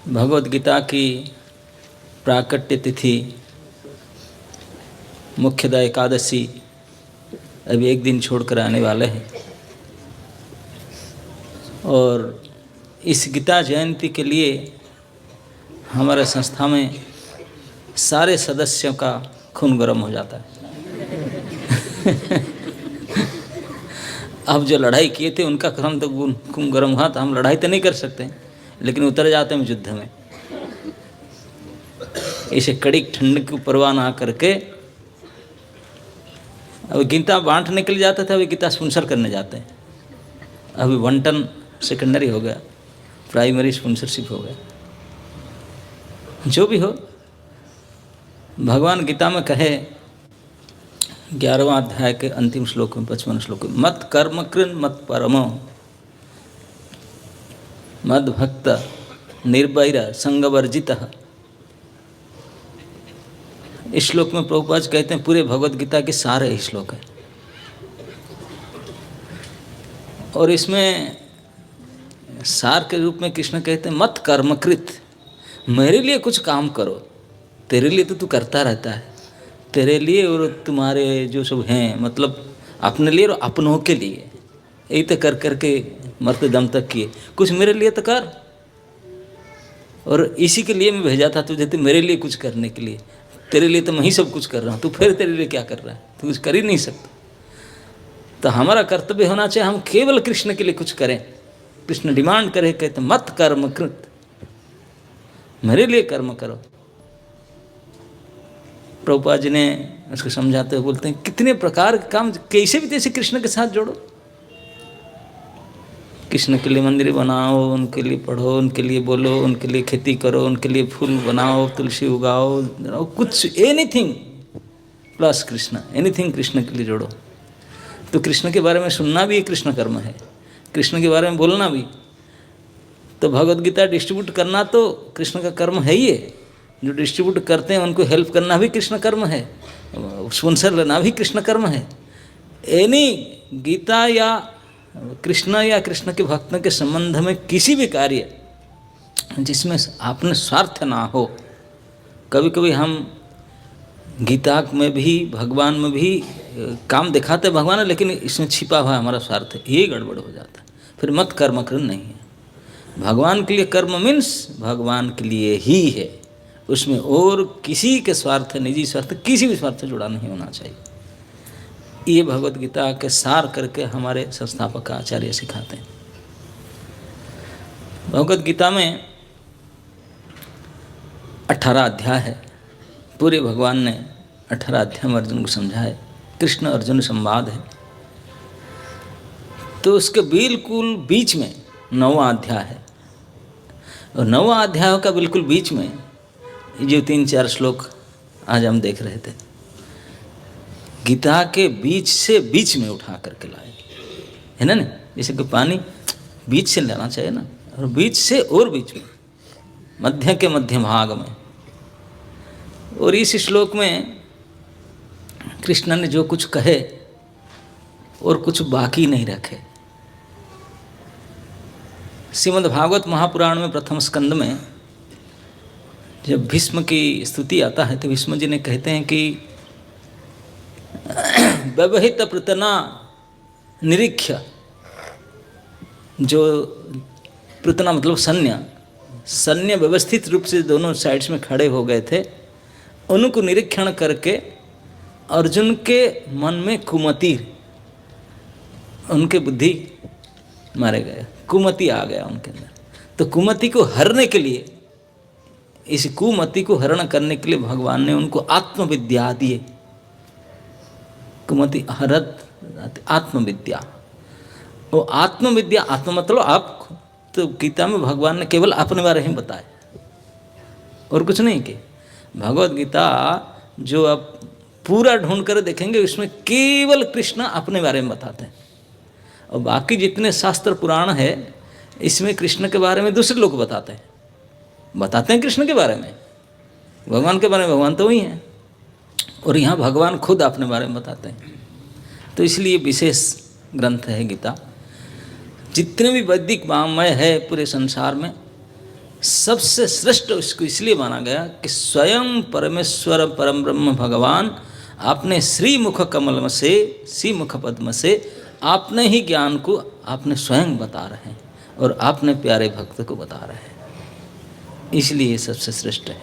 भगवद गीता की प्राकट्य तिथि मुख्यतः एकादशी अभी एक दिन छोड़कर आने वाले हैं और इस गीता जयंती के लिए हमारे संस्था में सारे सदस्यों का खून गर्म हो जाता है। अब जो लड़ाई किए थे उनका क्रम तो खून गर्म हुआ, तो हम लड़ाई तो नहीं कर सकते, लेकिन उतर जाते हैं युद्ध में। इसे कड़ी ठंड की परवाह ना करके अब गीता बांटने के लिए जाते थे, अभी गीता स्पॉन्सर करने जाते हैं। अभी बंटन सेकेंडरी हो गया, प्राइमरी स्पॉन्सरशिप हो गया। जो भी हो, भगवान गीता में कहे 11वां अध्याय के अंतिम श्लोक में 55 श्लोक में, मत कर्म कृन मत परमो मद भक्त निर्वैर संगवर्जितः। इस श्लोक में प्रभुपाद कहते हैं पूरे भगवद गीता के सारे ही श्लोक है। और इसमें सार के रूप में कृष्ण कहते हैं मत कर्मकृत, मेरे लिए कुछ काम करो। तेरे लिए तो तू करता रहता है, तेरे लिए और तुम्हारे जो सब हैं, मतलब अपने लिए और अपनों के लिए, यही तो कर करके मरते दम तक किए। कुछ मेरे लिए तो कर, और इसी के लिए मैं भेजा था तुझे, तो मेरे लिए कुछ करने के लिए। तेरे लिए तो मैं ही सब कुछ कर रहा हूँ, तू फिर तेरे लिए क्या कर रहा है? तू कुछ कर ही नहीं सकता। तो हमारा कर्तव्य होना चाहिए हम केवल कृष्ण के लिए कुछ करें। कृष्ण डिमांड करे, कहते मत कर्म कृत, मेरे लिए कर्म करो। प्रभुपाद जी ने उसको समझाते हुए बोलते हैं कितने प्रकार के काम कैसे भी तैसे कृष्ण के साथ जोड़ो। कृष्ण के लिए मंदिर बनाओ, उनके लिए पढ़ो, उनके लिए बोलो, उनके लिए खेती करो, उनके लिए फूल बनाओ, तुलसी उगाओ, कुछ anything plus Krishna, anything Krishna के लिए जोड़ो। तो कृष्ण के बारे में सुनना भी एक कृष्ण कर्म है, कृष्ण के बारे में बोलना भी। तो भगवद गीता डिस्ट्रीब्यूट करना तो कृष्ण का कर्म है ही है। जो डिस्ट्रीब्यूट करते हैं उनको हेल्प करना भी कृष्ण कर्म है, स्पॉन्सर लेना भी कृष्ण कर्म है। एनी गीता या कृष्ण के भक्तों के संबंध में किसी भी कार्य जिसमें अपने स्वार्थ ना हो। कभी कभी हम गीता में भी भगवान में भी काम दिखाते भगवान है, लेकिन इसमें छिपा हुआ हमारा स्वार्थ है, ये गड़बड़ हो जाता है। फिर मत कर्म कर्म नहीं है। भगवान के लिए कर्म मीन्स भगवान के लिए ही है, उसमें और किसी के स्वार्थ, निजी स्वार्थ, किसी भी स्वार्थ जुड़ा नहीं होना चाहिए। ये भगवद गीता के सार करके हमारे संस्थापक आचार्य सिखाते हैं। भगवद गीता में 18 अध्याय है। पूरे भगवान ने 18 अध्याय में अर्जुन को समझाए। कृष्ण अर्जुन संवाद है। तो उसके बिल्कुल बीच में 9वां अध्याय है, और 9वां अध्याय का बिल्कुल बीच में जो 3-4 श्लोक आज हम देख रहे थे, गीता के बीच से बीच में उठा करके लाए, है ना। जैसे कि पानी बीच से लेना चाहिए ना, और बीच से और बीच में, मध्य के मध्य भाग में। और इस श्लोक में कृष्ण ने जो कुछ कहे और कुछ बाकी नहीं रखे। श्रीमद् भागवत महापुराण में प्रथम स्कंद में जब भीष्म की स्तुति आता है, तो भीष्म जी ने कहते हैं कि व्यवहित प्रतना निरीक्ष्य, जो प्रतना मतलब सैन्य व्यवस्थित रूप से दोनों साइड्स में खड़े हो गए थे, उनको निरीक्षण करके अर्जुन के मन में कुमति, उनके बुद्धि मारे गए, कुमति आ गया उनके अंदर। तो कुमति को हरने के लिए, इस कुमति को हरण करने के लिए भगवान ने उनको आत्मविद्या दिए। कुमति हरत आत्मविद्या, वो आत्मविद्या, आत्म मतलब आप। तो गीता में भगवान ने केवल अपने बारे में बताया और कुछ नहीं किया। भगवद गीता जो आप पूरा ढूंढ कर देखेंगे, उसमें केवल कृष्ण अपने बारे में बताते हैं, और बाकी जितने शास्त्र पुराण है इसमें कृष्ण के बारे में दूसरे लोग बताते हैं कृष्ण के बारे में। भगवान के बारे में भगवान तो वही हैं, और यहाँ भगवान खुद अपने बारे में बताते हैं। तो इसलिए विशेष ग्रंथ है गीता। जितने भी वैदिक वाङ्मय है पूरे संसार में, सबसे श्रेष्ठ उसको इसलिए माना गया कि स्वयं परमेश्वर परम ब्रह्म भगवान आपने श्री मुख कमल से, श्री मुख पद्म से आपने ही ज्ञान को आपने स्वयं बता रहे हैं और आपने प्यारे भक्त को बता रहे हैं, इसलिए ये सबसे श्रेष्ठ है,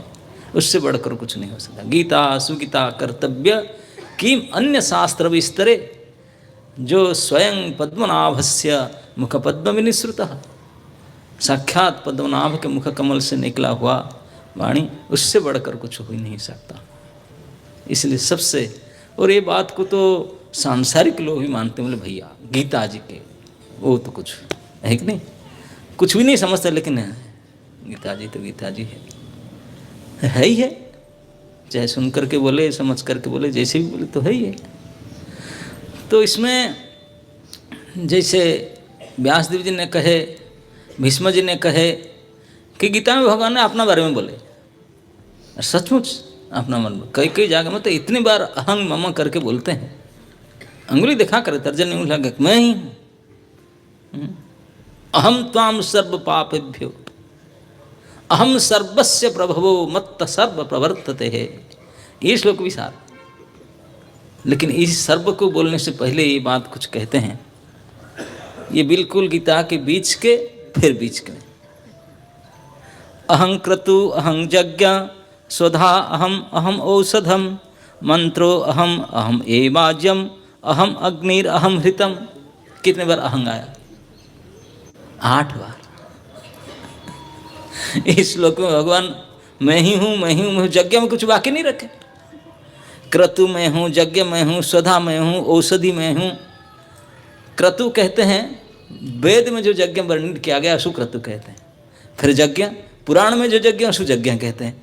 उससे बढ़कर कुछ नहीं हो सकता। गीता सुगीता कर्तव्य किम अन्य शास्त्र विस्तरे, जो स्वयं पद्मनाभस्य मुखपद्म विनिसृतः, साक्षात पद्मनाभ के मुख कमल से निकला हुआ वाणी, उससे बढ़कर कुछ हो ही नहीं सकता। इसलिए सबसे, और ये बात को तो सांसारिक लोग भी मानते हैं, बोले भैया गीता जी के वो तो कुछ है कि नहीं, कुछ भी नहीं समझते, लेकिन गीता जी तो गीता जी है ही है, चाहे सुन करके बोले समझ करके बोले जैसे भी बोले तो है ही है। तो इसमें जैसे व्यासदेव जी ने कहे, भीष्म जी ने कहे कि गीता में भगवान ने अपना बारे में बोले, सचमुच अपना मन, कई कई जगह में तो इतनी बार अहं मम करके बोलते हैं, अंगुली दिखा कर तर्जन नहीं लगा मैं ही हूँ, अहम त्वाम सर्व पापेभ्यो अहम सर्वस्य प्रभवो मत्त सर्व प्रवर्तते है, ये श्लोक भी सार। लेकिन इस सर्व को बोलने से पहले ये बात कुछ कहते हैं, ये बिल्कुल गीता के बीच के फिर बीच के, अहं क्रतु अहं यज्ञ स्वधा अहम अहम औषधम मंत्रो अहम अहम एवाज्यम अहम अग्निर अहम हृतम। कितने बार अहंग आया? 8 बार। इस श्लोक में भगवान मैं ही हूँ, मैं ही हूँ, यज्ञ में कुछ बाकी नहीं रखे, क्रतु में हूँ, यज्ञ में हूँ, स्वधा में हूँ, औषधि में हूँ। क्रतु कहते हैं वेद में जो यज्ञ वर्णित किया गया उसको क्रतु कहते हैं, फिर यज्ञ पुराण में जो यज्ञ उसको यज्ञ कहते हैं।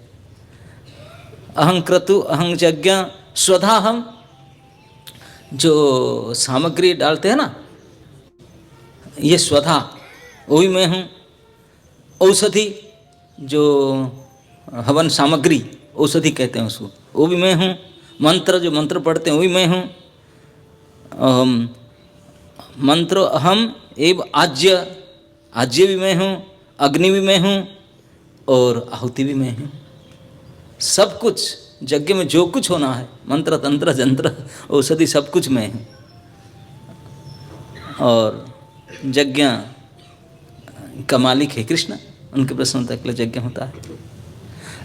अहं क्रतु अहं यज्ञ स्वधा, हम जो सामग्री डालते हैं ना, ये स्वधा वो भी मैं हूँ। औषधि जो हवन सामग्री औषधि कहते हैं उसको, वो भी मैं हूँ। मंत्र जो मंत्र पढ़ते हैं वो भी मैं हूँ। मंत्र अहम एव आज्य, आज्य भी मैं हूँ, अग्नि भी मैं हूँ और आहुति भी मैं हूँ। सब कुछ यज्ञ में जो कुछ होना है, मंत्र तंत्र जंत्र औषधि सब कुछ मैं हूँ। और यज्ञ का मालिक है कृष्ण, उनके प्रसन्नता के लिए यज्ञ होता है।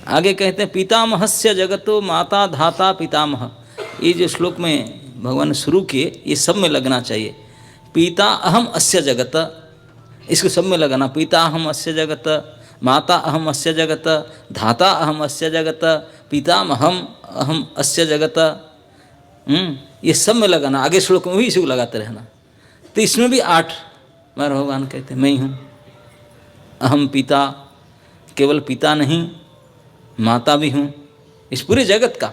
आगे कहते हैं पितामहस्य जगतो माता धाता पितामह। ये जो श्लोक में भगवान ने शुरू किए, ये सब में लगना चाहिए। पिता अहम अस्य जगत, इसको सब में लगाना। पिता अहम अस्य जगत, माता अहम अस्य जगत, धाता अहम अस्य जगत, पितामहम अहम अस्य जगत, ये सब में लगाना। आगे श्लोक में भी इसी को लगाते रहना। तो इसमें भी 8 बार भगवान कहते हैं मैं ही हूँ। अहम पिता, केवल पिता नहीं माता भी हूँ। इस पूरे जगत का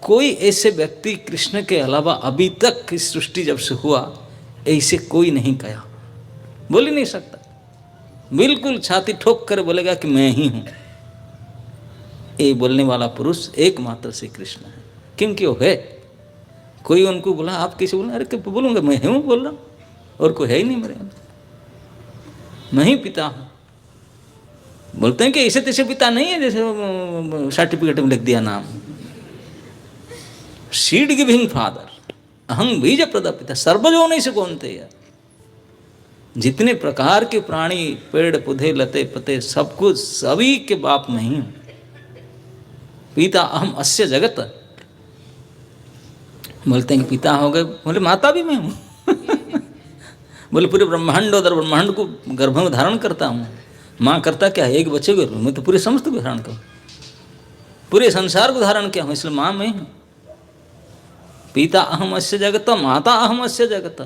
कोई ऐसे व्यक्ति कृष्ण के अलावा अभी तक इस सृष्टि जब से हुआ ऐसे कोई नहीं कहा, बोल ही नहीं सकता। बिल्कुल छाती ठोक कर बोलेगा कि मैं ही हूँ। ये बोलने वाला पुरुष एकमात्र श्री कृष्ण है, क्योंकि वो है। कोई उनको बोला आप कैसे बोला, अरे क्या बोलूँगा, मैं हूँ बोल रहा हूँ, और कोई है ही नहीं मेरे अंदर, मैं ही पिता हूँ। बोलते हैं कि ऐसे तैसे पिता नहीं है जैसे सर्टिफिकेट में लिख दिया नाम, सीड गिविंग फादर, अहं बीज प्रदा पिता, सर्वजो नहीं से कौनते यार। जितने प्रकार के प्राणी, पेड़ पौधे लते पते सब कुछ, सभी के बाप मैं ही हूँ। पिता अहम अस्य जगत, बोलते हैं कि पिता हो गए, बोले माता भी मैं हूँ। बोले पूरे ब्रह्मांड और ब्रह्मांड को गर्भ में धारण करता हूँ। माँ करता क्या है, एक बच्चे को, मैं तो पूरे समस्त को धारण करूँ, पूरे संसार को धारण किया हूँ, इसलिए माँ मैं हूँ। पिता अहम अस्य जगत, माता अहम अस्य जगत।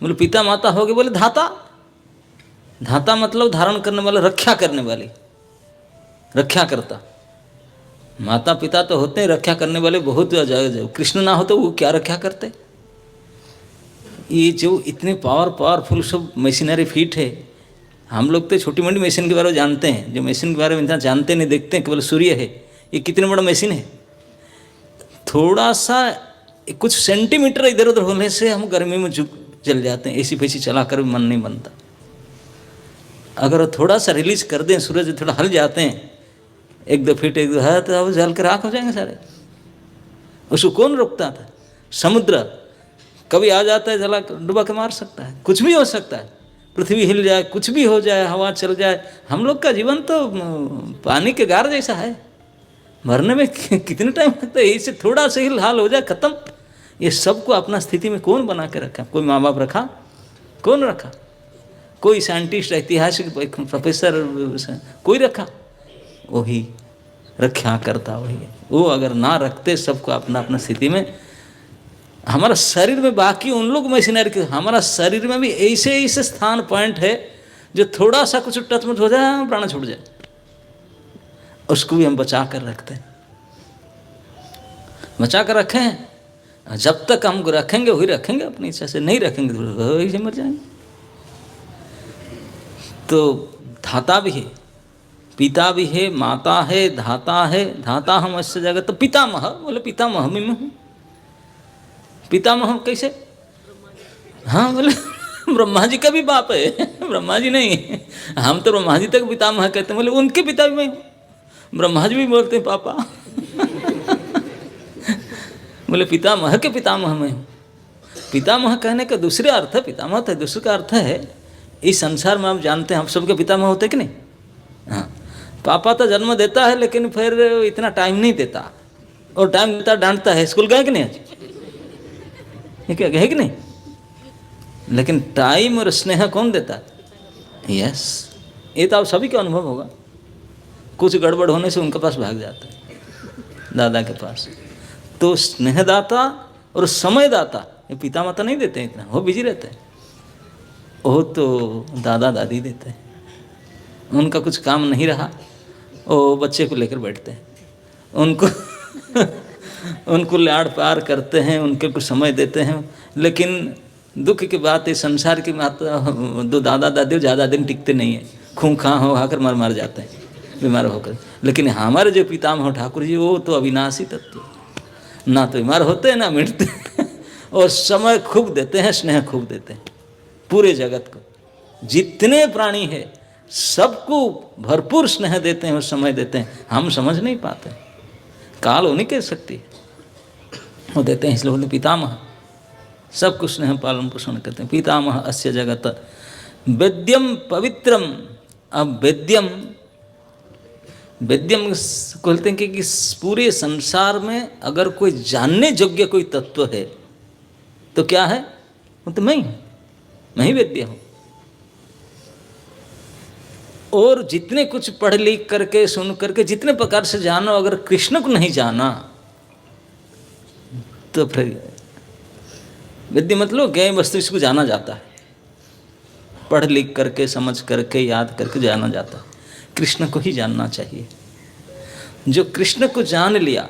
बोले पिता माता हो गए, बोले धाता, धाता मतलब धारण करने वाला, रक्षा करने वाले, रक्षा करता। माता पिता तो होते हैं रक्षा करने वाले बहुत, कृष्ण ना हो तो वो क्या रक्षा करते। ये जो इतने पावरफुल सब मशीनरी फीट है, हम लोग तो छोटी मोटी मशीन के बारे में जानते हैं, जो मशीन के बारे में इतना जानते नहीं, देखते हैं केवल सूर्य है, ये कितने बड़ा मशीन है। थोड़ा सा कुछ सेंटीमीटर इधर उधर होने से हम गर्मी में जल जाते हैं, एसी फैसी चला कर भी मन नहीं बनता। अगर वो थोड़ा सा रिलीज कर दें, सूरज थोड़ा हल जाते हैं, 1-2 फीट 1-2 है, तो वो जल कर राख हो जाएंगे सारे। उसको कौन रोकता था? समुद्र कभी आ जाता है, जला डुबा के मार सकता है, कुछ भी हो सकता है, पृथ्वी हिल जाए, कुछ भी हो जाए, हवा चल जाए। हम लोग का जीवन तो पानी के गार जैसा है, मरने में कितने टाइम लगता है, इससे थोड़ा सा हिल हाल हो जाए खत्म। ये सबको अपना स्थिति में कौन बना के रखा? कोई माँ बाप रखा? कौन रखा? कोई साइंटिस्ट, ऐतिहासिक प्रोफेसर कोई रखा? वही रक्षा करता वही है। वो अगर ना रखते सबको अपना अपना स्थिति में, हमारा शरीर में, बाकी उन लोग मशीनरी के, हमारा शरीर में भी ऐसे ऐसे स्थान पॉइंट है जो थोड़ा सा कुछ टचमट हो जाए प्राण छूट जाए, उसको भी हम बचा कर रखते हैं, बचा कर रखे हैं। जब तक हम रखेंगे वही रखेंगे, अपनी इच्छा से नहीं रखेंगे तो वही से मर जाएंगे। तो धाता भी है, पिता भी है, माता है, धाता है। धाता हम अस्य जगत, तो पितामह, बोले पितामह में हूँ। पितामह कैसे? हाँ बोले ब्रह्मा जी का भी बाप है, ब्रह्मा जी नहीं, हम तो ब्रह्मा जी तक पितामह कहते हैं, बोले उनके पिता भी मैं हूँ। ब्रह्मा जी भी बोलते हैं पापा बोले पितामह के पितामह मैं हूँ। पितामह कहने का दूसरे अर्थ है, पितामह तो दूसरे का अर्थ है, इस संसार में आप जानते हैं हम सबके पितामह होते कि नहीं? हाँ, पापा तो जन्म देता है लेकिन फिर इतना टाइम नहीं देता, और टाइम देता डांटता है, स्कूल गए कि नहीं आज? ये क्या गए कि नहीं? लेकिन टाइम और स्नेह कौन देता है? यस, ये तो आप सभी का अनुभव होगा। कुछ गड़बड़ होने से उनके पास भाग जाता है, दादा के पास। तो स्नेहदाता और समयदाता, ये पिता माता नहीं देते हैं इतना, वो बिजी रहते हैं, वो तो दादा दादी देते हैं। उनका कुछ काम नहीं रहा, वो बच्चे को लेकर बैठते हैं, उनको उनको लाड़ प्यार करते हैं, उनके कुछ समय देते हैं। लेकिन दुख की बात है, संसार की माता दो दादा दादी ज़्यादा दिन टिकते नहीं हैं, खूंखां हो आकर मर जाते हैं बीमार होकर। लेकिन हमारे जो पितामह ठाकुर जी, वो तो अविनाशी तत्व, ना तो बीमार होते हैं ना मिटते हैं, और समय खूब देते हैं, स्नेह खूब देते हैं पूरे जगत को। जितने प्राणी है सबको भरपूर स्नेह देते हैं और समय देते हैं। हम समझ नहीं पाते, काल हो नहीं कह सकती, वो देते हैं। इसलिए बोलते पितामह, सब कुछ स्नेह पालन पोषण करते हैं। पितामह अस्य जगत वेद्यम पवित्रम। अब वेद्यम, वेद्यम कहते हैं कि पूरे संसार में अगर कोई जानने योग्य कोई तत्व है तो क्या है? वो तो मैं ही वेद्य हूँ। और जितने कुछ पढ़ लिख करके सुन करके जितने प्रकार से जानो, अगर कृष्ण को नहीं जाना तो फिर वेद्य मतलब ज्ञेय वस्तु, इसको जाना जाता है, पढ़ लिख करके समझ करके याद करके जाना जाता है। कृष्ण को ही जानना चाहिए। जो कृष्ण को जान लिया,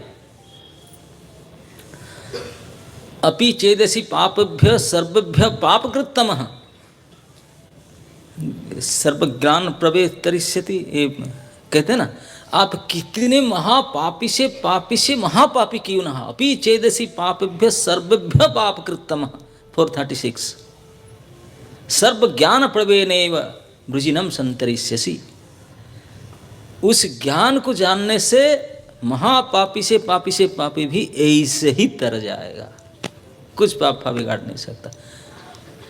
अपि चेदसि पापभ्य सर्वभ्य पापकृतमः सर्वज्ञान प्रवेश तरिष्यति। कहते हैं ना, आप कितने महापापी से महापापी क्यों ना, अपि चेदसि पापभ्य सर्वभ्य पापकृतमः 436 सर्वज्ञान प्रवेणेव वृजिनम संतरिष्यसि। उस ज्ञान को जानने से महापापी से पापी भी ऐसे ही तर जाएगा, कुछ पाप बिगाड़ नहीं सकता।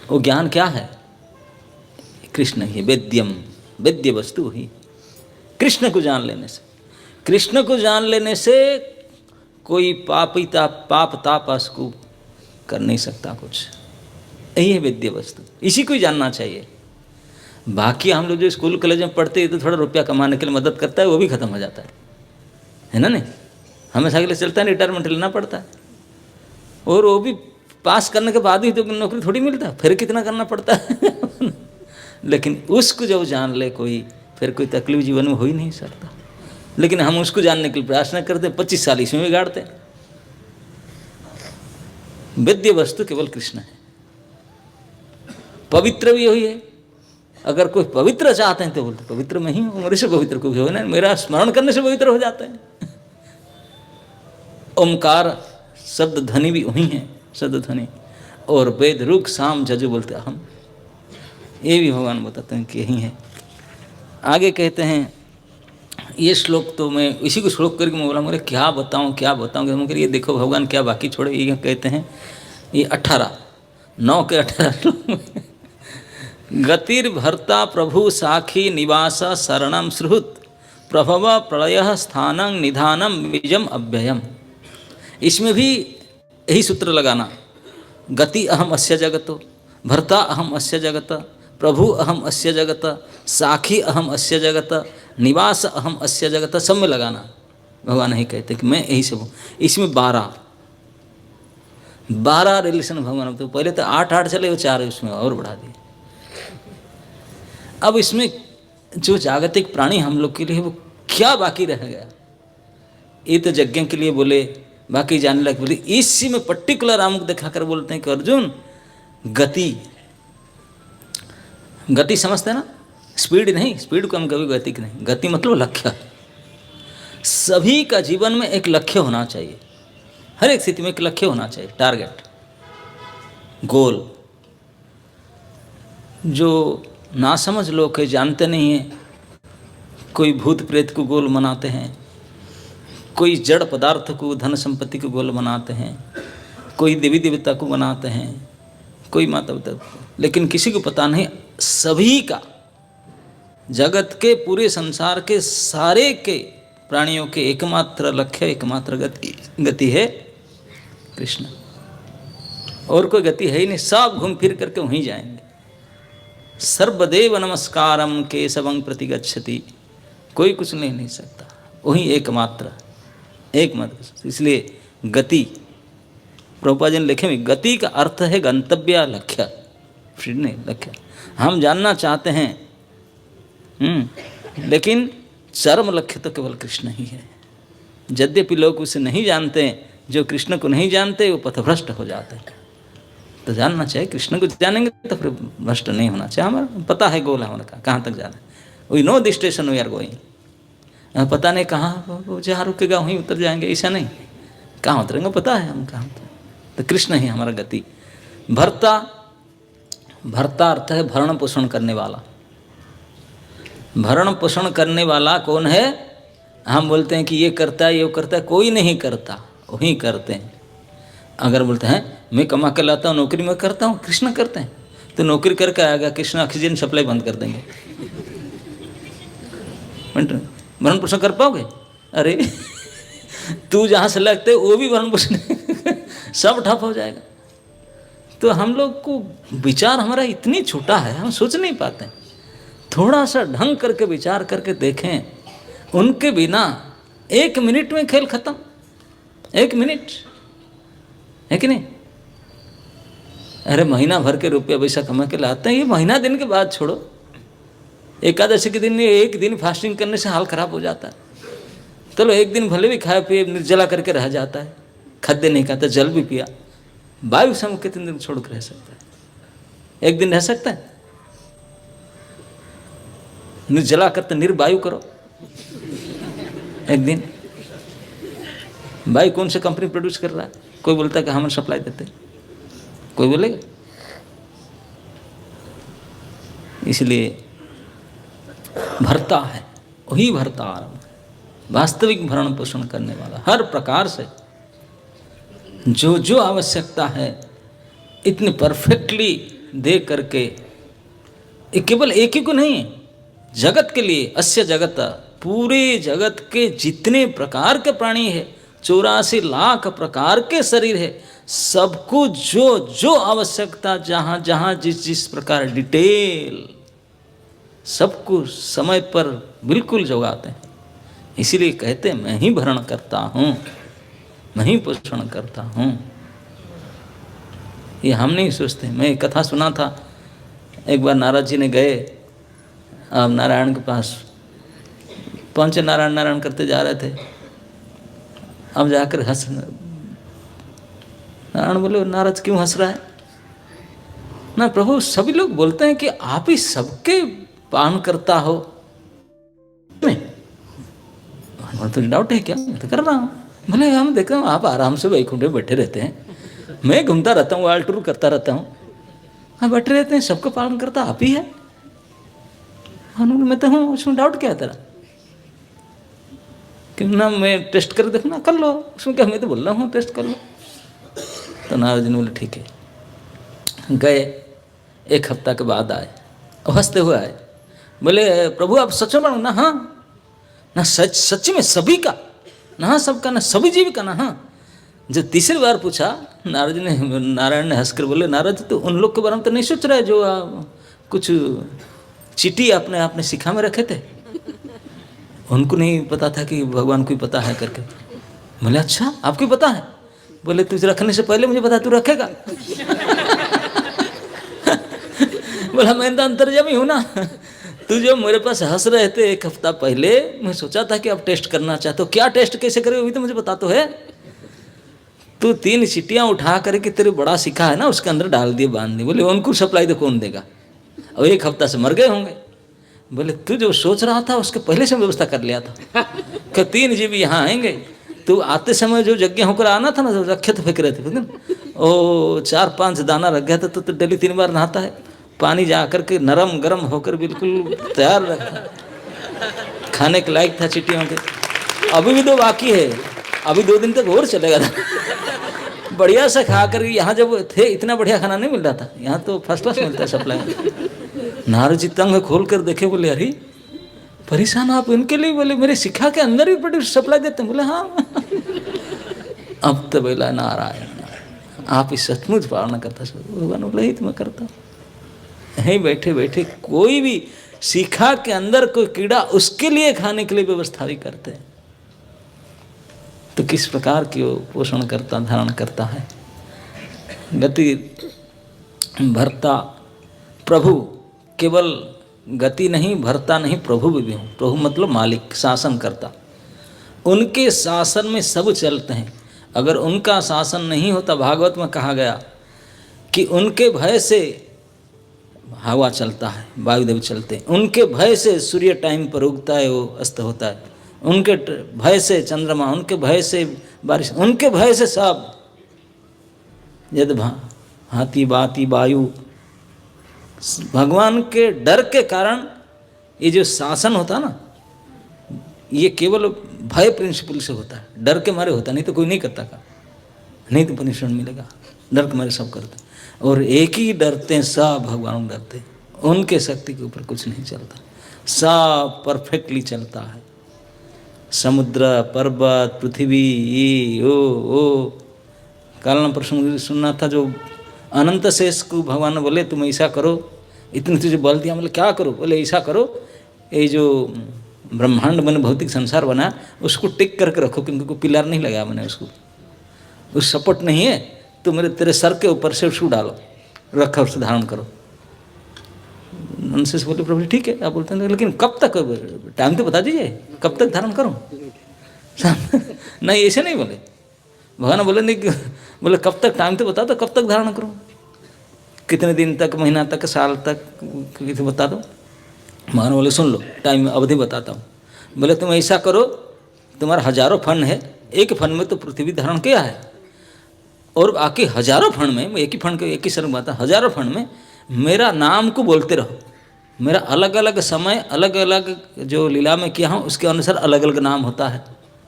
वो ज्ञान क्या है? कृष्ण ही वेद्यम, वेद्य वस्तु ही। कृष्ण को जान लेने से, कृष्ण को जान लेने से कोई पाप तापास को कर नहीं सकता कुछ। यही है वेद्य वस्तु, इसी को ही जानना चाहिए। बाकी हम लोग जो स्कूल कॉलेज में पढ़ते हैं तो थोड़ा रुपया कमाने के लिए मदद करता है, वो भी खत्म हो जाता है ना? नहीं, हमेशा के लिए चलता है, रिटायरमेंट लेना पड़ता है, और वो भी पास करने के बाद ही तो नौकरी थोड़ी मिलता है, फिर कितना करना पड़ता है लेकिन उसको जब जान ले कोई, फिर कोई तकलीफ जीवन में हो ही नहीं सकता। लेकिन हम उसको जानने के लिए प्रयास न करते, 25 साल इसमें बिगाड़ते। वेद्य वस्तु केवल कृष्ण है। पवित्र भी वही है। अगर कोई पवित्र चाहते हैं तो बोलते पवित्र मैं ही हूँ, मेरे से पवित्र कोई हो ना, मेरा स्मरण करने से पवित्र हो जाते हैं। ओमकार शब्द ध्वनि भी वही है, शब्द ध्वनि। और वेद रुख साम जजु बोलते हम, ये भी भगवान बताते हैं कि यही है। आगे कहते हैं, ये श्लोक तो मैं इसी को श्लोक करके मैं बोला, मुझे क्या बताऊँ क्या बताऊँ, मगर ये देखो भगवान क्या बाकी छोड़े। ये कहते हैं, ये 9 के 18 श्लोक में गतिर्भर्ता प्रभु साखी निवास शरणम श्रुत प्रभव प्रलय स्थानं निधानम बीजम अव्ययम। इसमें भी यही सूत्र लगाना, गति अहम अस्य जगतो, भर्ता अहम अस्य जगत, प्रभु अहम अस्य जगत, साखी अहम अस्य जगत, निवास अहम अस्य जगत, सब में लगाना। भगवान यही कहते कि मैं यही सब हूँ। इसमें 12 रिलेशन भगवान, तो पहले तो 8 चले, वो 4 उसमें और बढ़ा दिए। अब इसमें जो जागतिक प्राणी हम लोग के लिए वो क्या बाकी रह गया? ये तो यज्ञ के लिए बोले, बाकी जानने लग बोले। इसी में पर्टिकुलर हमको दिखाकर बोलते हैं कि अर्जुन गति समझते हैं ना, स्पीड नहीं, स्पीड को हम कभी गति की नहीं, गति मतलब लक्ष्य। सभी का जीवन में एक लक्ष्य होना चाहिए, हर एक स्थिति में एक लक्ष्य होना चाहिए, टारगेट, गोल। जो ना समझ लोग जानते नहीं हैं, कोई भूत प्रेत को गोल बनाते हैं, कोई जड़ पदार्थ को, धन संपत्ति को गोल बनाते हैं, कोई देवी देवता को बनाते हैं, कोई माता पिता को, लेकिन किसी को पता नहीं सभी का, जगत के पूरे संसार के सारे के प्राणियों के एकमात्र लक्ष्य, एकमात्र गति है कृष्ण। और कोई गति है ही नहीं, सब घूम फिर करके वहीं जाएंगे। सर्वदेव नमस्कारम केशवं प्रति गच्छति, कोई कुछ नहीं सकता, वही एकमात्र। इसलिए गति, प्रभुपाद जी ने लिखे में, गति का अर्थ है गंतव्य, लक्ष्य, नहीं लक्ष्य। हम जानना चाहते हैं, लेकिन चरम लक्ष्य तो केवल कृष्ण ही है। यद्यपि लोग उसे नहीं जानते, जो कृष्ण को नहीं जानते वो पथभ्रष्ट हो जाते हैं। तो जानना चाहिए, कृष्ण को जानेंगे तो फिर भ्रष्ट नहीं होना चाहिए। हमारा पता है गोल हमारा कहाँ तक जाना है, we know the station we are going. पता नहीं कहाँ जहाँ रुकेगा वहीं उतर जाएंगे, ऐसा नहीं, कहाँ उतरेंगे पता है हम कहाँ उतरेंगे। तो कृष्ण ही हमारा गति। भर्ता अर्थ है भरण पोषण करने वाला। भरण पोषण करने वाला कौन है? हम बोलते हैं कि ये करता है, ये करता है, कोई नहीं करता, वही करते हैं। अगर बोलते हैं मैं कमा कर लाता हूँ, नौकरी में करता हूँ, कृष्ण करते हैं, तो नौकरी करके आएगा, कृष्ण ऑक्सीजन सप्लाई बंद कर देंगे। भरण पोषण कर पाओगे? अरे तू जहाँ से लगते वो भी भरण पोषण सब ठप हो जाएगा। तो हम लोग को विचार हमारा इतनी छोटा है, हम सोच नहीं पाते। थोड़ा सा ढंग करके विचार करके देखें, उनके बिना 1 मिनट में खेल खत्म। 1 मिनट है कि नहीं? अरे महीना भर के रुपया पैसा कमा के लाते हैं, ये महीना दिन के बाद छोड़ो, एकादशी के दिन 1 दिन फास्टिंग करने से हाल खराब हो जाता है। चलो 1 दिन भले भी खाए पिए निर्जला करके रह जाता है, खाद्य नहीं खाता, जल भी पिया, वायु सम कितने दिन छोड़ कर रह सकता है? 1 दिन रह सकता है? निर्जला करते निर्वायु करो 1 दिन। वायु कौन सी कंपनी प्रोड्यूस कर रहा है? कोई बोलता है कि हम सप्लाई देते, कोई बोलेगा? इसलिए भरता है, वही भरता वास्तविक भरण पोषण करने वाला, हर प्रकार से जो जो आवश्यकता है इतने परफेक्टली दे करके, केवल एक ही को नहीं, जगत के लिए, अस्य जगत, पूरे जगत के जितने प्रकार के प्राणी है, 84 लाख प्रकार के शरीर है, सबको जो जो आवश्यकता, जहाँ जहाँ जिस जिस प्रकार डिटेल, सबको समय पर बिल्कुल जोगाते हैं। इसीलिए कहते हैं मैं ही भरण करता हूँ, मैं ही पोषण करता हूँ। ये हम नहीं सोचते। मैं एक कथा सुना था, एक बार नारद जी ने गए अब नारायण के पास, पहुँचे, नारायण नारायण करते जा रहे थे। अब जाकर हंस, नारायण बोले नारद क्यों हंस रहा है? ना प्रभु, सभी लोग बोलते हैं कि आप ही सबके पालन करता हो। नहीं तो डाउट है क्या? मैं तो कर रहा हूँ। भले हम देखता हूँ आप आराम से वैकुंठ में बैठे रहते हैं, मैं घूमता रहता हूँ, वाल टूर करता रहता हूँ, हाँ बैठे रहते हैं, सबका पालन करता आप ही है। भगवान बोले मैं तो हूँ, उसमें डाउट क्या है तेरा? कि ना मैं टेस्ट कर देखो ना, कर लो, उसमें क्या, मैं तो बोल रहा हूँ टेस्ट कर लो। तो नारद जी ने बोले ठीक है। गए, 1 हफ्ता के बाद आए, हंसते हुए आए, बोले प्रभु आप सच में? ना हाँ, ना सच में सभी का, ना हाँ सबका, ना सभी जीव का, ना हाँ। जब तीसरी बार पूछा, नारायण ने हंसकर बोले नारद जी तो उन लोग के बारे में तो नहीं सोच रहे जो कुछ चीटी आपने शिखा में रखे थे, उनको नहीं पता था कि भगवान को ही पता है करके। बोले अच्छा आपको पता है? बोले तुझे रखने से पहले मुझे पता, तू रखेगा? बोला मैं तो अंतर्यामी हूं ना, तू जो मेरे पास हंस रहे थे 1 हफ्ता पहले, मैं सोचा था कि आप टेस्ट करना चाहते हो, क्या टेस्ट कैसे करोगे अभी तो मुझे पता तो है। तू 3 चीटियां उठा करके तेरे बड़ा सिखा है ना उसके अंदर डाल दिए, बांध दिए। बोले उनको सप्लाई तो कौन देगा, और 1 हफ्ता से मर गए होंगे। बोले तू जो सोच रहा था उसके पहले से व्यवस्था कर लिया था कि 3 जीव यहाँ आएंगे, तू आते समय जो यज्ञ होकर आना था ना, जो रखे थे फेंक रहे थे, ओ 4-5 दाना रख गया था, तो डेली 3 बार नहाता है, पानी जा करके नरम गरम होकर बिल्कुल तैयार रखता, खाने के लायक था चीटियों के। अभी भी 2 बाकी है, अभी 2 दिन तक और चलेगा था। बढ़िया से खा कर, यहाँ जब थे इतना बढ़िया खाना नहीं मिल रहा था, यहाँ तो फर्स्ट क्लास मिलता है सप्लाई। नारद जी तंग खोल कर देखे, बोले अरे परेशान आप इनके लिए? बोले मेरे शिखा के अंदर ही बड़ी सप्लाई देते हैं। बोले हाँ। अब तो बोला नारायण आप इस सचमुच पालना करता सर। भगवान बोले ही तो मैं करता हूँ, यहीं बैठे बैठे कोई भी शिखा के अंदर कोई कीड़ा, उसके लिए खाने के लिए व्यवस्था भी करते हैं। तो किस प्रकार की वो पोषण करता, धारण करता है। गति भरता प्रभु, केवल गति नहीं, भरता नहीं, प्रभु भी हूँ। प्रभु मतलब मालिक, शासन करता। उनके शासन में सब चलते हैं। अगर उनका शासन नहीं होता, भागवत में कहा गया कि उनके भय से हवा चलता है, वायुदेव चलते हैं, उनके भय से सूर्य टाइम पर उगता है, वो अस्त होता है, उनके भय से चंद्रमा, उनके भय से बारिश, उनके भय से सब। यद हाथी बाती वायु, भगवान के डर के कारण ये जो शासन होता ना, ये केवल भय प्रिंसिपल से होता है, डर के मारे होता, नहीं तो कोई नहीं करता का, नहीं तो पनिशमेंट मिलेगा। डर के मारे सब करते, और एक ही डरते हैं, सब भगवान डरते, उनके शक्ति के ऊपर कुछ नहीं चलता, सब परफेक्टली चलता है। समुद्र, पर्वत, पृथ्वी, ये ओ कालना प्रसंग सुनना था, जो अनंत शेष को भगवान ने बोले तुम ऐसा करो, इतने तुझे बल दिया, बोले क्या करो? बोले ऐसा करो, ये जो ब्रह्मांड मैंने भौतिक संसार बना उसको टिक करके रखो, क्योंकि कोई पिलर नहीं लगाया मैंने उसको, उस सपोर्ट नहीं है, तो मेरे तेरे सर के ऊपर से उसको डालो, रखा, उससे धारण करो। उनसे बोले प्रभु ठीक है, आप बोलते हैं लेकिन कब तक, टाइम तो बता दीजिए, कब तक धारण करूं? नहीं ऐसे नहीं बोले भगवान, बोले नहीं, बोले कब तक, टाइम तो बता दो, कब तक धारण करूं, कितने दिन तक, महीना तक, साल तक, किसी बता दो। भगवान बोले सुन लो, टाइम अवधि बताता हूँ। बोले तुम ऐसा करो, तुम्हारा हजारों फन है, एक फन में तो पृथ्वी धारण किया है, और बाकी हजारों फन में, एक ही फन के एक ही शर्म बात है, हजारों फन में मेरा नाम को बोलते रहो। मेरा अलग अलग समय, अलग अलग जो लीला में किया हूँ उसके अनुसार अलग अलग नाम होता है,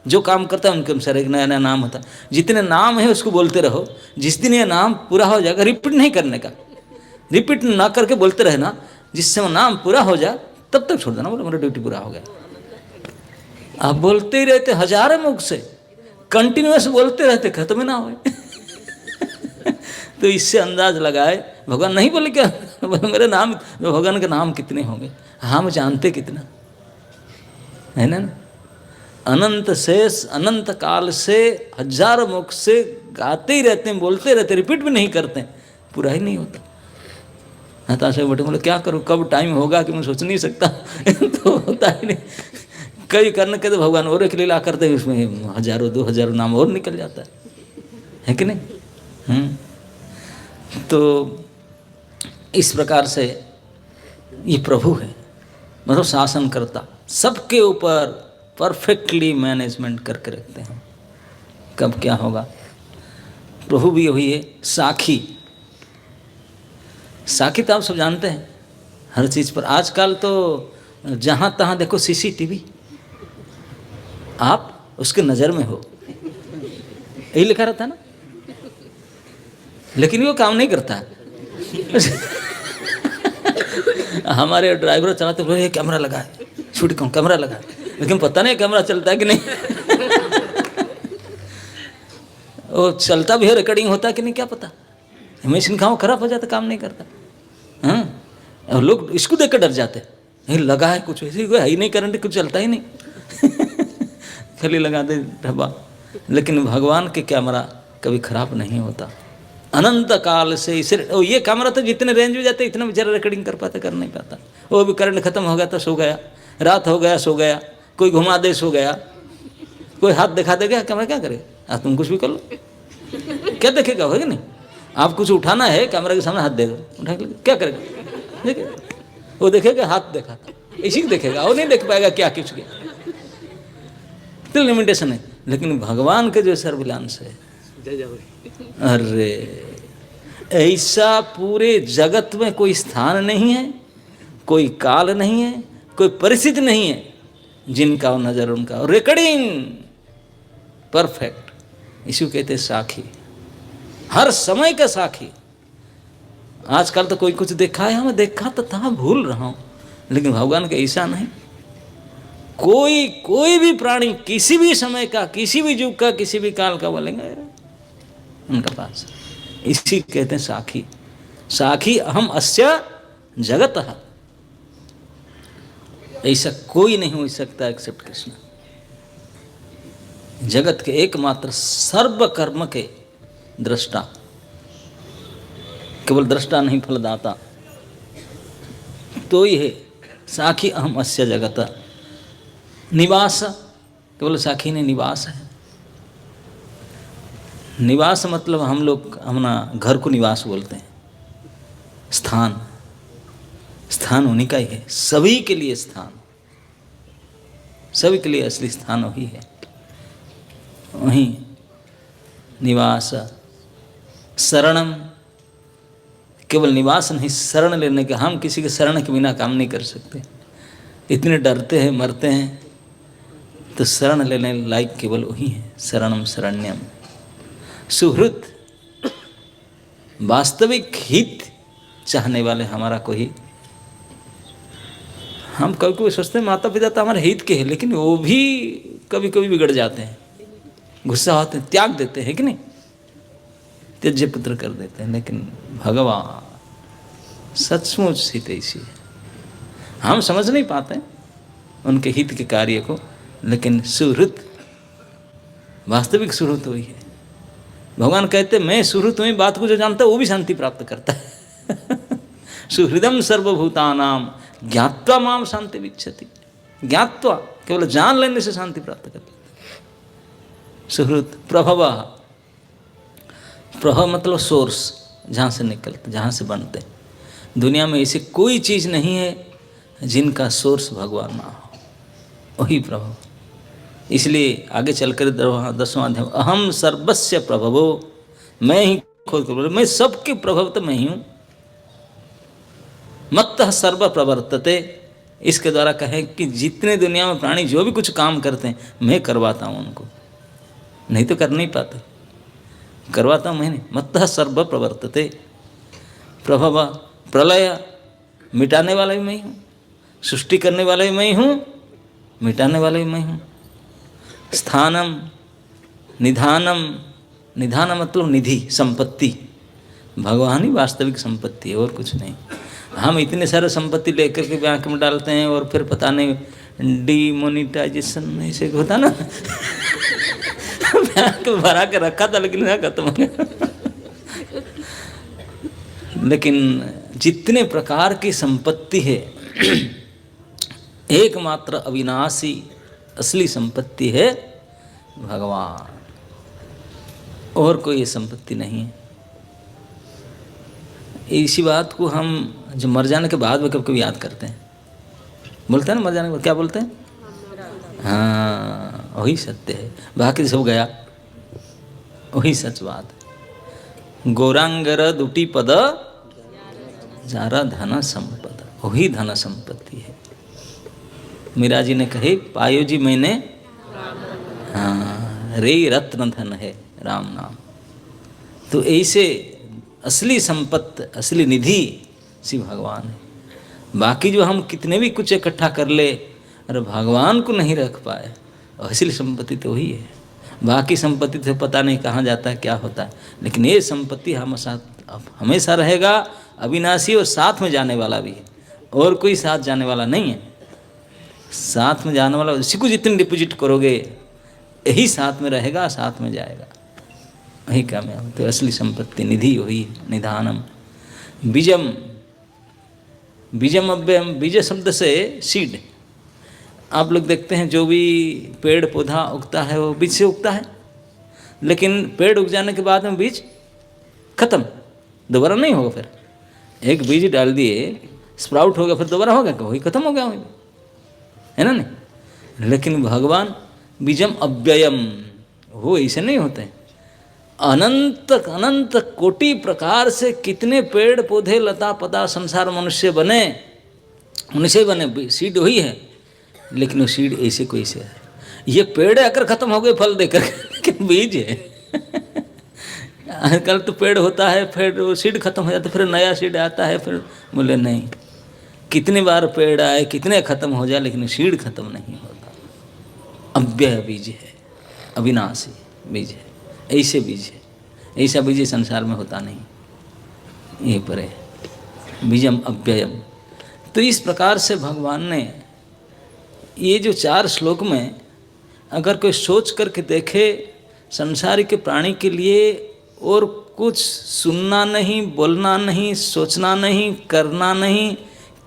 जो काम करता है उनके अनुसार एक नया नया नाम होता है। जितने नाम है उसको बोलते रहो, जिस दिन ये नाम पूरा हो जाएगा, रिपीट नहीं करने का, रिपीट ना करके बोलते रहना, जिससे वो नाम पूरा हो जाए तब तक छोड़ देना, बोले मेरा ड्यूटी पूरा हो गया। आप बोलते ही रहते हजारों मुख से, कंटिन्यूअस बोलते रहते, खत्म ना हो। तो इससे अंदाज लगाए, भगवान नहीं बोले क्या, मेरे नाम, भगवान के नाम कितने होंगे, हम जानते कितना है ना। अनंत शेष, अनंत काल से हजारों मुख से गाते ही रहते हैं, बोलते रहते, रिपीट भी नहीं करते, पूरा ही नहीं होता। हताशा बैठे, बोले क्या करूँ, कब टाइम होगा कि मैं सोच नहीं सकता। तो होता ही नहीं, कई करने के तो भगवान और एक लीला करते हैं, उसमें हजारों 2000 नाम और निकल जाता है कि नहीं। तो इस प्रकार से ये प्रभु है, मतलब शासन करता, सबके ऊपर परफेक्टली मैनेजमेंट करके रखते हैं, कब क्या होगा। प्रभु भी वही है, साखी। साखी तो आप सब जानते हैं हर चीज़ पर। आजकल तो जहाँ तहाँ देखो सीसीटीवी, आप उसके नज़र में हो, यही लिखा रहता है ना, लेकिन वो काम नहीं करता है। हमारे ड्राइवर चलाते बोले ये कैमरा लगा है, छूट कौन कैमरा लगा है, लेकिन पता नहीं कैमरा चलता है कि नहीं। वो चलता भी है, रिकॉर्डिंग होता है कि नहीं क्या पता, मशीन खाओ खराब हो जाता, काम नहीं करता। हाँ, और लोग इसको देख कर डर जाते, नहीं लगा है कुछ, ऐसे है ही नहीं, करंट कुछ चलता ही नहीं। खाली लगा दे डब्बा। लेकिन भगवान के कैमरा कभी खराब नहीं होता, अनंत काल से। इसे ये कैमरा तो जितने रेंज में जाते इतना बेचारा रिकॉर्डिंग कर पाता, कर नहीं पाता। वो भी करंट खत्म हो गया तो सो गया, रात हो गया सो गया, कोई घुमा दे सो गया, कोई हाथ दिखा देगा, कैमरा क्या करेगा? तुम कुछ भी कर लो, क्या देखेगा? होगा नहीं, आप कुछ उठाना है कैमरा के सामने हाथ देगा, उठा के क्या करेगा? देखिए वो देखेगा हाथ देखा था, इसी को देखेगा, वो नहीं देख पाएगा क्या कुछ किया, तो लिमिटेशन है। लेकिन भगवान के जो सर्विलांस है, अरे ऐसा पूरे जगत में कोई स्थान नहीं है, कोई काल नहीं है, कोई परिस्थिति नहीं है जिनका नजर उनका रिकॉर्डिंग परफेक्ट, इसी को कहते साखी, हर समय का साखी। आजकल तो कोई कुछ देखा है, हमें देखा तो था, भूल रहा हूं, लेकिन भगवान का ऐसा नहीं। कोई भी प्राणी किसी भी समय का, किसी भी युग का, किसी भी काल का बोलेंगे उनका पास, इसी कहते हैं साखी। साखी अहम अस्य जगतः, ऐसा कोई नहीं हो सकता एक्सेप्ट कृष्ण। जगत के एकमात्र सर्व कर्म के दृष्टा, केवल दृष्टा नहीं फलदाता, तो ये साखी अहम अस्य जगत। निवास, केवल साखी ने निवास है। निवास मतलब हम लोग अपना घर को निवास बोलते हैं, स्थान, स्थान उन्हीं का ही है, सभी के लिए स्थान, सभी के लिए असली स्थान वही है, वहीं निवास। शरणम, केवल निवास नहीं, शरण लेने के, हम किसी के शरण के बिना काम नहीं कर सकते, इतने डरते हैं, मरते हैं, तो शरण लेने लायक केवल वही है, शरणम शरण्यम। सुहृद, वास्तविक हित चाहने वाले हमारा कोई, हम कभी कभी सोचते हैं माता पिता तो हमारे हित के हैं, लेकिन वो भी कभी कभी बिगड़ जाते हैं, गुस्सा होते हैं, त्याग देते हैं कि नहीं, त्यज्य पुत्र कर देते हैं। लेकिन भगवान सचमुच हित ऐसी है, हम समझ नहीं पाते उनके हित के कार्य को, लेकिन सुहृत, वास्तविक सुहृत वही है। भगवान कहते मैं सुहृत हूँ, बात को जो जानता है वो भी शांति प्राप्त करता है। सुहृदम सर्वभूतानां ज्ञात्वा माम शांति विच्छति। ज्ञात्वा, केवल जान लेने से शांति प्राप्त करता है। सुहृत प्रभव, प्रभव मतलब सोर्स, जहाँ से निकलते, जहाँ से बनते। दुनिया में ऐसी कोई चीज़ नहीं है जिनका सोर्स भगवान ना हो, वही प्रभव। इसलिए आगे चलकर 10वां अध्याय, अहम सर्वस्य प्रभवो, मैं ही खोल कर बोले, मैं सबके प्रभव तो मैं ही हूँ। मत्तः सर्व प्रवर्तते, इसके द्वारा कहें कि जितने दुनिया में प्राणी जो भी कुछ काम करते हैं मैं करवाता हूँ उनको, नहीं तो कर नहीं पाते, करवाता हूँ मैंने। मत्तः सर्व प्रवर्तते, प्रभव, प्रलय, मिटाने वाला भी मैं ही हूँ, सृष्टि करने वाला भी मैं ही हूँ, मिटाने वाला भी मैं हूँ। स्थानम, निधानम, निधान मतलब निधि, संपत्ति, भगवान ही वास्तविक संपत्ति है और कुछ नहीं। हम इतने सारे संपत्ति लेकर के बैंक में डालते हैं और फिर पता नहीं डीमोनिटाइजेशन ऐसे होता ना। बैंक में भरा के रखा था लेकिन ना खत्म हो गया। लेकिन जितने प्रकार की संपत्ति है, एकमात्र अविनाशी असली संपत्ति है भगवान, और कोई संपत्ति नहीं है। इसी बात को हम जो मर जाने के बाद में कभी कभी याद करते हैं, बोलते हैं ना मर जाने के बाद क्या बोलते हैं, हाँ वही सत्य है, बाकी सब गया, वही सच बात है। गौरांगर दुटी पद जारा धन संपद, वही धन संपत्ति है। मीरा जी ने कही, पायो जी मैंने, हाँ, रे रत्न धन है राम नाम। तो ऐसे असली संपत्ति, असली निधि शिव भगवान है। बाकी जो हम कितने भी कुछ इकट्ठा कर ले, अरे भगवान को नहीं रख पाए, असली संपत्ति तो वही है। बाकी संपत्ति तो पता नहीं कहाँ जाता है, क्या होता है, लेकिन ये संपत्ति हम साथ हमेशा रहेगा, अविनाशी और साथ में जाने वाला भी है। और कोई साथ जाने वाला नहीं है, साथ में जाने वाला उसी को जितनी डिपॉजिट करोगे यही साथ में रहेगा, साथ में जाएगा, वही कामयाब। तो असली संपत्ति निधि वही निधानम। बीजम, बीजम अव्ययम, बीज शब्द से सीड। आप लोग देखते हैं जो भी पेड़ पौधा उगता है वो बीज से उगता है, लेकिन पेड़ उग जाने के बाद में बीज खत्म, दोबारा नहीं होगा। फिर एक बीज डाल दिए, स्प्राउट हो गया, फिर दोबारा होगा क्या? वही खत्म हो गया, वही है ना नहीं। लेकिन भगवान बीजम अव्ययम, वो ऐसे नहीं होते। अनंत अनंत कोटि प्रकार से कितने पेड़ पौधे लता पता संसार मनुष्य बने, उनसे बने, सीड वही है, लेकिन वो सीड ऐसे कोई से है। ये पेड़ आकर खत्म हो गए फल देकर, लेकिन बीज है। कल तो पेड़ होता है, फिर वो सीड खत्म हो जाता है, फिर नया सीड आता है, फिर बोले नहीं, कितनी बार पेड़ आए, कितने खत्म हो जाए, लेकिन सीड खत्म नहीं होता। अव्यय बीज है, अविनाशी बीज है, ऐसे बीज है, ऐसा बीज संसार में होता नहीं। ये पर है बीजम अव्ययम। तो इस प्रकार से भगवान ने ये जो 4 श्लोक में अगर कोई सोच करके देखे, संसार के प्राणी के लिए और कुछ सुनना नहीं, बोलना नहीं, सोचना नहीं, करना नहीं,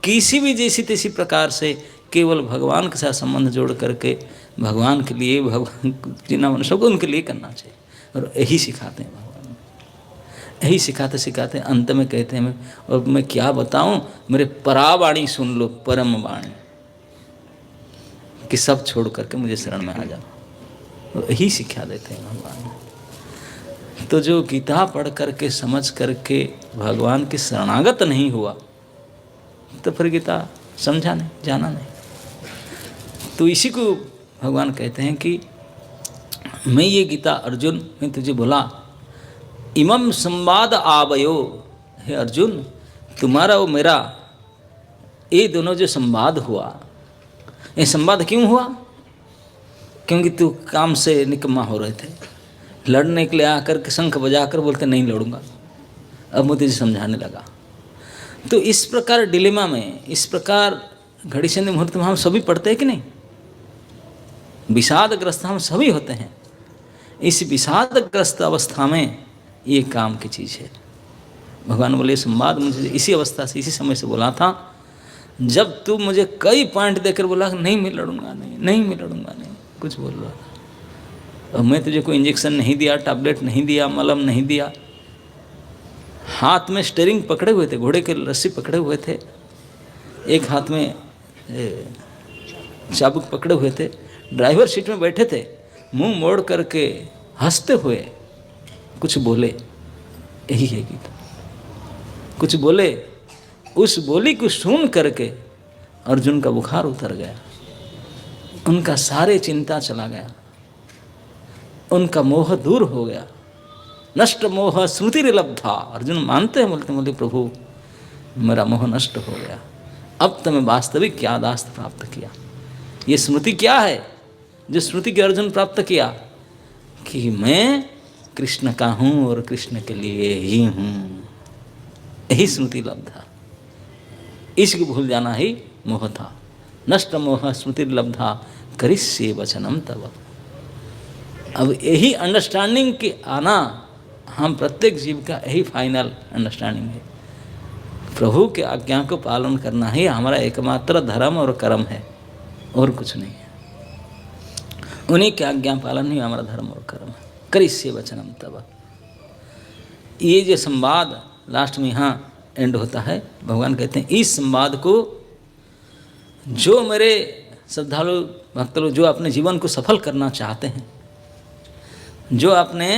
किसी भी जैसी तैसी प्रकार से केवल भगवान के साथ संबंध जोड़ करके भगवान के लिए, भगवान जिन्ना मनुष्यों को उनके लिए करना चाहिए। और यही सिखाते हैं भगवान, यही सिखाते सिखाते अंत में कहते हैं, और मैं क्या बताऊं, मेरे परावाणी सुन लो, परम वाणी, कि सब छोड़ करके मुझे शरण में आ जाओ। तो यही शिक्षा देते हैं भगवान। तो जो गीता पढ़ करके समझ करके भगवान की शरणागत नहीं हुआ, तो फिर गीता समझा नहीं, जाना नहीं। तो इसी को भगवान कहते हैं कि मैं ये गीता अर्जुन, मैं तुझे बोला, इमम संवाद आवयो, हे अर्जुन तुम्हारा और मेरा ये दोनों जो संवाद हुआ, ये संवाद क्यों हुआ? क्योंकि तू काम से निकम्मा हो रहे थे, लड़ने के लिए आकर के शंख बजा कर बोलते नहीं लड़ूंगा, अब मैं तुझे समझाने लगा। तो इस प्रकार डिलेमा में, इस प्रकार घड़ी संधि मुहूर्त में हम सभी पढ़ते हैं कि नहीं? विषादग्रस्त हम सभी होते हैं। इस विषादग्रस्त अवस्था में ये काम की चीज़ है। भगवान बोले संवाद मुझे इसी अवस्था से, इसी समय से बोला था, जब तू मुझे कई पॉइंट देकर बोला नहीं मैं लड़ूंगा, नहीं मैं लड़ूंगा, नहीं कुछ बोल रहा था। और मैं तुझे कोई इंजेक्शन नहीं दिया, टैबलेट नहीं दिया, मलम नहीं दिया, हाथ में स्टीयरिंग पकड़े हुए थे, घोड़े के रस्सी पकड़े हुए थे, एक हाथ में चाबुक पकड़े हुए थे, ड्राइवर सीट में बैठे थे, मुंह मोड़ करके हंसते हुए कुछ बोले, यही है गीता। कुछ बोले, उस बोली को सुन करके अर्जुन का बुखार उतर गया, उनका सारे चिंता चला गया, उनका मोह दूर हो गया। नष्ट मोह स्मृतिर्लब्धा, अर्जुन मानते हैं, बोलते बोले प्रभु मेरा मोह नष्ट हो गया, अब तो मैं वास्तविक यादाश्त प्राप्त किया। ये स्मृति क्या है जो स्मृति के अर्जुन प्राप्त किया? कि मैं कृष्ण का हूँ और कृष्ण के लिए ही हूँ, यही स्मृति लब्धा। इसको भूल जाना ही मोह था। नष्ट मोह स्मृतिर्लब्धा करिष्ये वचनम तव। अब यही अंडरस्टैंडिंग के आना, हम प्रत्येक जीव का यही फाइनल अंडरस्टैंडिंग है। प्रभु के आज्ञा को पालन करना ही हमारा एकमात्र धर्म और कर्म है, और कुछ नहीं है। उन्हीं के आज्ञा पालन ही हमारा धर्म और कर्म है। करिष्ये वचनम तव। ये जो संवाद लास्ट में यहाँ एंड होता है, भगवान कहते हैं इस संवाद को जो मेरे श्रद्धालु भक्त लोग जो अपने जीवन को सफल करना चाहते हैं, जो अपने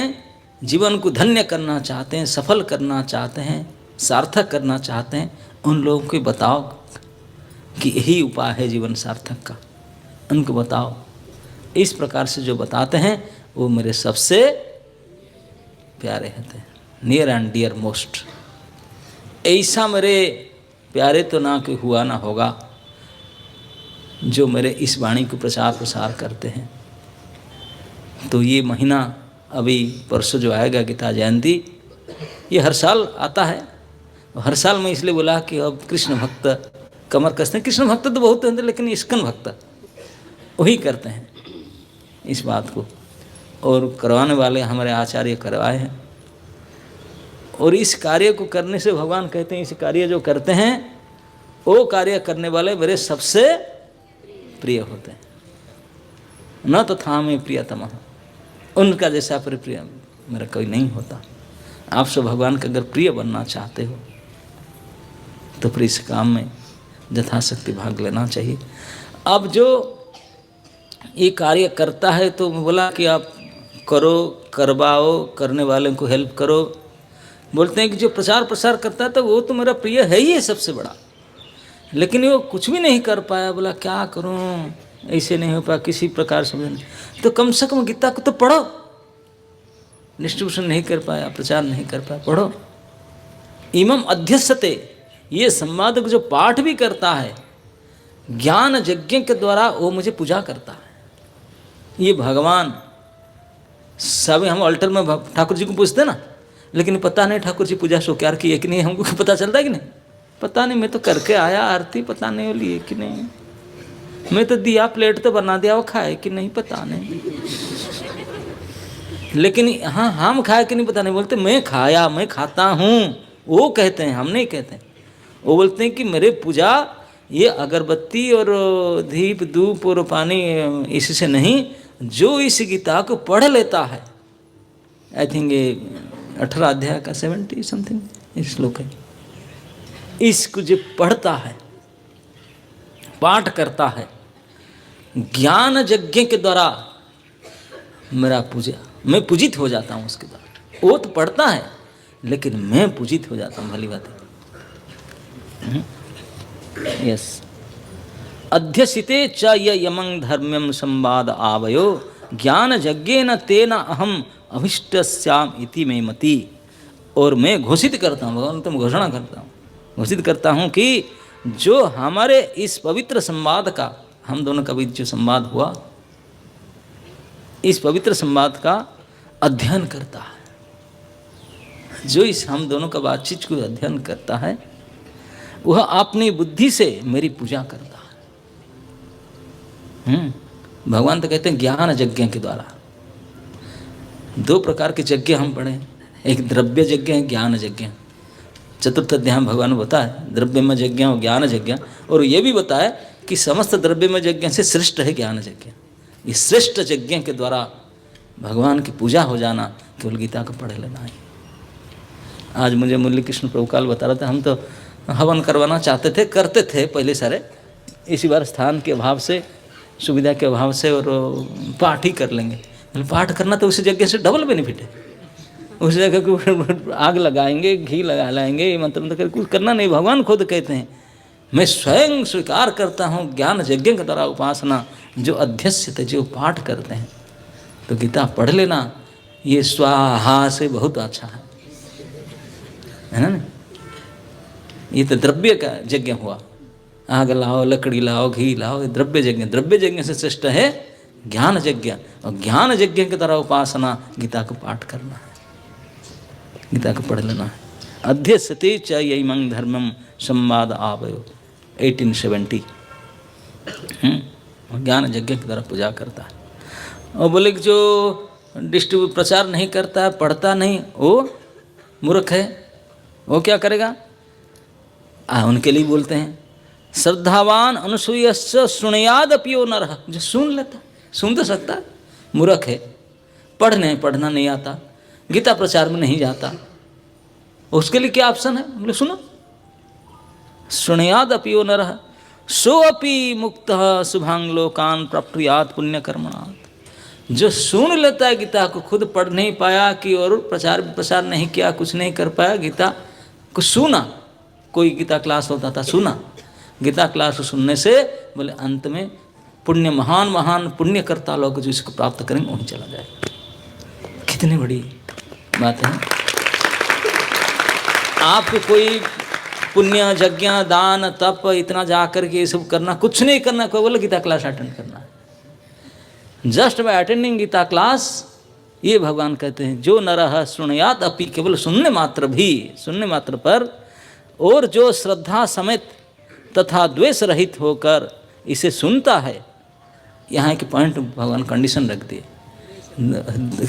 जीवन को धन्य करना चाहते हैं, सफल करना चाहते हैं, सार्थक करना चाहते हैं, उन लोगों को बताओ कि यही उपाय है जीवन सार्थक का, उनको बताओ। इस प्रकार से जो बताते हैं वो मेरे सबसे प्यारे होते हैं, नियर एंड डियर मोस्ट। ऐसा मेरे प्यारे तो ना कोई हुआ ना होगा जो मेरे इस वाणी को प्रचार प्रसार करते हैं। तो ये महीना अभी परसों जो आएगा गीता जयंती, ये हर साल आता है। हर साल मैं इसलिए बोला कि अब कृष्ण भक्त कमर कसते हैं। कृष्ण भक्त तो बहुत हैं लेकिन इस्कन भक्त वही करते हैं इस बात को, और करवाने वाले हमारे आचार्य करवाए हैं। और इस कार्य को करने से भगवान कहते हैं इस कार्य जो करते हैं वो कार्य करने वाले मेरे सबसे प्रिय होते हैं। न तो था मैं प्रियतम, उनका जैसा प्रिय मेरा कोई नहीं होता। आप सब भगवान का अगर प्रिय बनना चाहते हो तो फिर इस काम में यथाशक्ति भाग लेना चाहिए। अब जो ये कार्य करता है तो बोला कि आप करो, करवाओ, करने वाले को हेल्प करो। बोलते हैं कि जो प्रचार प्रसार करता है तो वो तो मेरा प्रिय है ही है सबसे बड़ा, लेकिन वो कुछ भी नहीं कर पाया। बोला क्या करूं, ऐसे नहीं हो पाया किसी प्रकार से। तो कम से कम गीता को तो पढ़ो। डिस्ट्रीब्यूशन नहीं कर पाया, प्रचार नहीं कर पाया, पढ़ो। इमम अध्यक्षते, ये संवाद जो पाठ भी करता है ज्ञान यज्ञ के द्वारा वो मुझे पूजा करता है। ये भगवान सब हम अल्टर में ठाकुर जी को पूछते ना, लेकिन पता नहीं ठाकुर जी पूजा सो क्या की है कि नहीं, हमको पता चलता है कि नहीं, पता नहीं। मैं तो करके आया आरती, पता नहीं वो लिए कि नहीं। मैं तो दिया प्लेट तो बना दिया, वो खाए कि नहीं पता नहीं। लेकिन हाँ हम खाए कि नहीं पता नहीं। बोलते मैं खाया, मैं खाता हूँ, वो कहते हैं, हम नहीं कहते। वो बोलते हैं कि मेरे पूजा ये अगरबत्ती और दीप धूप और पानी इससे नहीं, जो इस गीता को पढ़ लेता है। आई थिंक ये 18 अध्याय का 70 समथिंग इस श्लोक है। इसको जो पढ़ता है, पाठ करता है, ज्ञान यज्ञ के द्वारा मेरा पूजा, मैं पूजित हो जाता हूँ उसके द्वारा। वो तो पढ़ता है लेकिन मैं पूजित हो जाता हूँ। भली बात है। यस। अध्यसिते च यमं धर्म्यम संवाद आवयो ज्ञान यज्ञेन तेन अहम अभिष्टस्याम इति मे मति। और मैं घोषित करता हूँ, भगवान तुम घोषणा करता हूँ, घोषित करता हूँ कि जो हमारे इस पवित्र संवाद का, हम दोनों का बीच जो संवाद हुआ, इस पवित्र संवाद का अध्ययन करता है, जो इस हम दोनों का बातचीत को अध्ययन करता है, वह अपनी बुद्धि से मेरी पूजा करता है। भगवान तो कहते हैं ज्ञान यज्ञ के द्वारा। 2 प्रकार के यज्ञ हम पढ़े, एक द्रव्य यज्ञ है, ज्ञान यज्ञ। चतुर्थ अध्याय में भगवान ने बताया द्रव्य में यज्ञ और ज्ञान यज्ञ, और ये भी बताया कि समस्त द्रव्य में यज्ञ से श्रेष्ठ है ज्ञान यज्ञ। इस श्रेष्ठ यज्ञ के द्वारा भगवान की पूजा हो जाना केवल गीता को पढ़ लेना है। आज मुझे मुरली कृष्ण प्रभुकाल बता रहा था, हम तो हवन करवाना चाहते थे, करते थे पहले सारे, इसी बार स्थान के अभाव से, सुविधा के अभाव से, और पाठ ही कर लेंगे। पाठ करना तो उस यज्ञ से डबल बेनिफिट है। उस जगह को आग लगाएंगे, घी लगा लाएंगे, ये मंत्र कुछ करना नहीं। भगवान खुद कहते हैं मैं स्वयं स्वीकार करता हूँ ज्ञान यज्ञ के द्वारा उपासना जो अध्यस्य थे, जो पाठ करते हैं। तो गीता पढ़ लेना, ये स्वाहा से बहुत अच्छा है ना। ये तो द्रव्य का यज्ञ हुआ, आग लाओ, लकड़ी लाओ, घी लाओ, ये द्रव्य यज्ञ। द्रव्य यज्ञ से श्रेष्ठ है ज्ञान यज्ञ, और ज्ञान यज्ञ के द्वारा उपासना गीता को पाठ करना है, गीता को पढ़ लेना है। अध्यस्यते च यैमं धर्मम संवाद आवयो 1870। ज्ञान यज्ञ के द्वारा पूजा करता है। और बोले कि जो डिस्ट्रीब्यूट प्रचार नहीं करता, पढ़ता नहीं, वो मूर्ख है। वो क्या करेगा? उनके लिए बोलते हैं श्रद्धावान अनुसूयस्य शृणुयादपियो नरः। जो सुन लेता, सुन तो सकता, मूर्ख है। पढ़ना नहीं आता, गीता प्रचार में नहीं जाता, उसके लिए क्या ऑप्शन है? बोले सुनो, शृणुयादपियो नरः सोऽपि मुक्तः शुभांग लोकान प्राप्नुयात् पुण्यकर्मणात्। जो सुन लेता है गीता को, खुद पढ़ नहीं पाया कि और प्रचार नहीं किया, कुछ नहीं कर पाया, गीता को सुना, कोई गीता क्लास होता था, सुना, गीता क्लास सुनने से बोले अंत में पुण्य, महान महान पुण्यकर्ता लोग जो इसको प्राप्त करेंगे वहीं चला जाएगा। कितनी बड़ी बात है। आपको कोई पुण्य, यज्ञ, दान, तप इतना जा करके ये सब करना, कुछ नहीं करना, कोई बोले गीता क्लास अटेंड करना है। Just by attending Gita class, ये भगवान कहते हैं जो नरः शृणुयात् अपि, केवल सुनने मात्र भी, सुनने मात्र पर, और जो श्रद्धा समेत तथा द्वेष रहित होकर इसे सुनता है। यहाँ के पॉइंट भगवान कंडीशन रख दिए,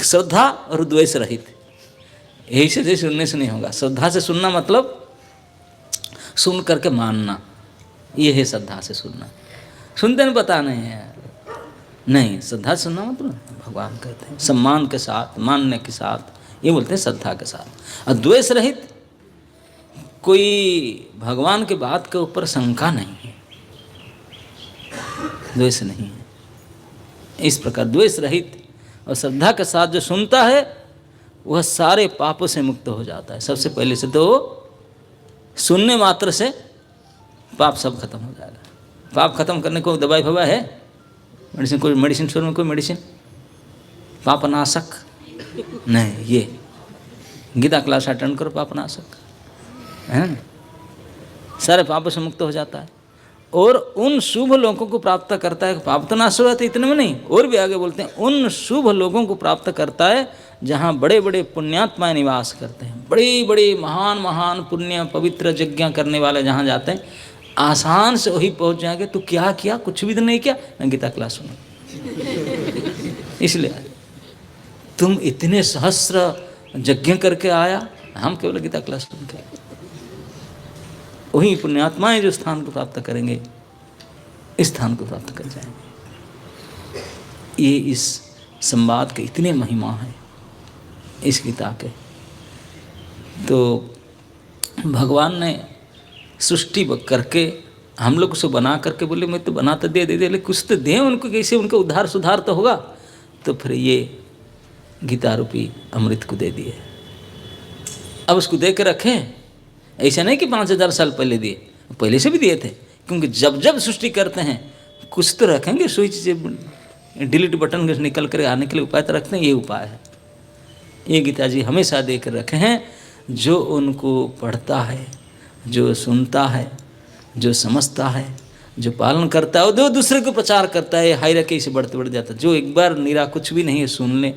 श्रद्धा और द्वेष रहित। यही से सुनने से नहीं होगा। श्रद्धा से सुनना मतलब सुन करके मानना, ये है श्रद्धा से सुनना। सुनते नहीं, पता नहीं है, नहीं। श्रद्धा से सुनना मतलब भगवान कहते हैं सम्मान के साथ, मानने के साथ, ये बोलते हैं श्रद्धा के साथ। और द्वेष रहित, कोई भगवान के बात के ऊपर शंका नहीं है, द्वेष नहीं है। इस प्रकार द्वेष रहित और श्रद्धा के साथ जो सुनता है वह सारे पापों से मुक्त हो जाता है। सबसे पहले से तो सुनने मात्र से पाप सब खत्म हो जाएगा। पाप खत्म करने को दवाई फवा है, मेडिसिन, कोई मेडिसिन स्टोर में कोई मेडिसिन पापनाशक नहीं। ये गीता क्लास अटेंड करो, पापनाशक है ना, सारे पापों से मुक्त हो जाता है और उन शुभ लोगों को प्राप्त करता है। पाप तो नाश हो जाते इतने में नहीं, और भी आगे बोलते हैं उन शुभ लोगों को प्राप्त करता है जहाँ बड़े बड़े पुण्यात्मा निवास करते हैं। बड़े बड़े महान महान पुण्य पवित्र यज्ञ करने वाले जहाँ जाते हैं, आसान से वही पहुँच जाएंगे। तो क्या किया, कुछ भी तो नहीं किया ना, गीता क्लास सुनो। इसलिए तुम इतने सहस्र यज्ञ करके आया, हम केवल गीता क्लास सुन के, वही पुण्यात्माएं जो स्थान को प्राप्त करेंगे, इस स्थान को प्राप्त कर जाएंगे। ये इस संवाद के इतने महिमा है इस गीता के। तो भगवान ने सृष्टि करके हम लोग उसे बना करके बोले मैं तो बना तो दे लेकिन कुछ तो दें उनको, कैसे उनका उद्धार सुधार तो होगा। तो फिर ये गीता रूपी अमृत को दे दिए। अब उसको दे के रखें, ऐसा नहीं कि 5000 साल पहले दिए, पहले से भी दिए थे। क्योंकि जब जब सृष्टि करते हैं कुछ तो रखेंगे, स्विच से डिलीट बटन निकल कर आने के लिए उपाय तो रखते हैं। ये उपाय है, ये गीता जी हमेशा दे कर रखे हैं। जो उनको पढ़ता है, जो सुनता है, जो समझता है, जो पालन करता है, वो दूसरे को प्रचार करता है। हायरार्की से बढ़ते बढ़ जाता है। जो एक बार निरा कुछ भी नहीं है, सुन ले,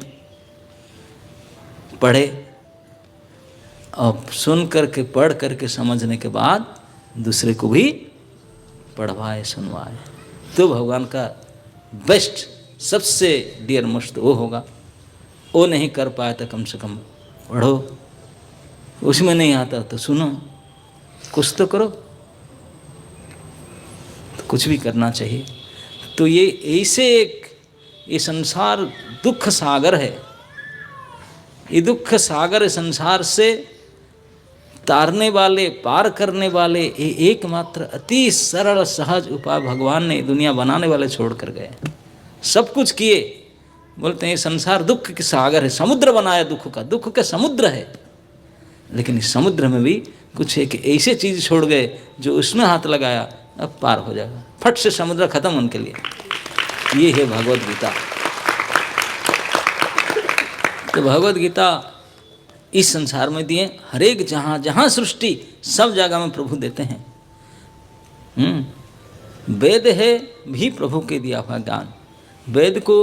पढ़े, और सुन करके पढ़ करके समझने के बाद दूसरे को भी पढ़वाए, सुनवाए, तो भगवान का बेस्ट, सबसे डियर मोस्ट वो होगा। वो नहीं कर पाया तो कम से कम पढ़ो, उसमें नहीं आता तो सुनो, कुछ तो करो। तो कुछ भी करना चाहिए। तो ये ऐसे एक, ये संसार दुख सागर है। ये दुख सागर संसार से तारने वाले, पार करने वाले ये एकमात्र अति सरल सहज उपाय भगवान ने दुनिया बनाने वाले छोड़ कर गए। सब कुछ किए, बोलते हैं संसार दुख के सागर है, समुद्र बनाया दुख का, दुख का समुद्र है। लेकिन इस समुद्र में भी कुछ एक ऐसे चीज़ छोड़ गए जो उसमें हाथ लगाया अब पार हो जाएगा, फट से समुद्र खत्म उनके लिए। ये है भगवद गीता। तो भगवद गीता इस संसार में दिए, हर एक जहाँ जहाँ सृष्टि, सब जगह में प्रभु देते हैं। वेद है भी प्रभु के दिया हुआ ज्ञान। वेद को